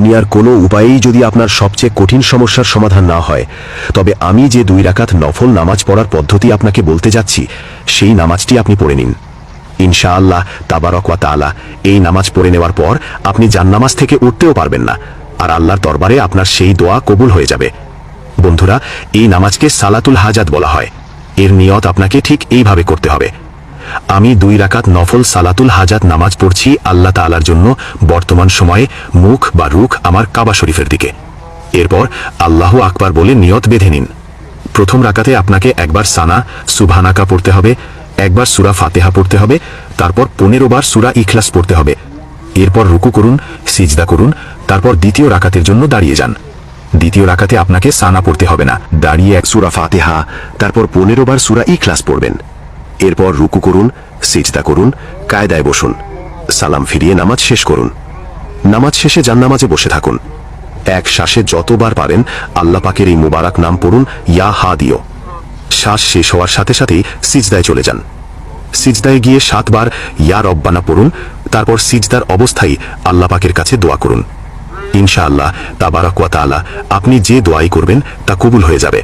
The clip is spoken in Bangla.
দুনিয়ার কোনো উপায়েই যদি আপনার সবচেয়ে কঠিন সমস্যার সমাধান না হয়, তবে আমি যে 2 রাকাত নফল নামাজ পড়ার পদ্ধতি আপনাকে বলতে যাচ্ছি, সেই নামাজটি আপনি পড়ে নিন। ইনশাআল্লাহ তাবারক ওয়া তাআলা এই নামাজ পড়ে নেওয়ার পর আপনি জান্নামাজ থেকে উঠতেও পারবেন না, আর আল্লাহর দরবারে আপনার সেই দোয়া কবুল হয়ে যাবে। বন্ধুরা, এই নামাজকে সালাতুল হাজাত বলা হয়। এর নিয়ত আপনাকে ঠিক এইভাবে করতে হবে। আমি 2 রাকাত নফল সালাতুল হাজাত নামাজ পড়ছি আল্লাহ তাআলার জন্য বর্তমান সময়ে মুখ বা রুখ আমার কাবা শরীফের দিকে। এরপর আল্লাহু আকবার বলে নিয়ত বেঁধে নিন। প্রথম রাকাতে আপনাকে একবার সানা সুবহানাকা পড়তে হবে, একবার সূরা ফাতিহা পড়তে হবে, তারপর 15 বার সূরা ইখলাস পড়তে হবে। এরপর রুকু করুন, সিজদা করুন, তারপর দ্বিতীয় রাকাতের জন্য দাঁড়িয়ে যান। দ্বিতীয় রাকাতে আপনাকে সানা পড়তে হবে না, দাঁড়িয়ে এক সূরা ফাতিহা, তারপর 15 বার সূরা ইখলাস পড়বেন। এরপর রুকু করুন, সিজদা করুন, কায়দায় বসুন, সালাম ফিরিয়ে নামাজ শেষ করুন। নামাজ শেষে জান্নামাজে বসে থাকুন। এক শ্বাসে যতবার পারেন আল্লাহ পাকের এই মুবারক নাম পড়ুন, ইয়া হাদিও। শ্বাস শেষ হওয়ার সাথে সাথেই সিজদায় চলে যান। সিজদায় গিয়ে 7 বার ইয়া রব্বানা পড়ুন, তারপর সিজদার অবস্থায় আল্লাহ পাকের কাছে দোয়া করুন। ইনশাআল্লাহ তাবারক ওয়া তাআলা আপনি যে দোয়াই করবেন তা কবুল হয়ে যাবে।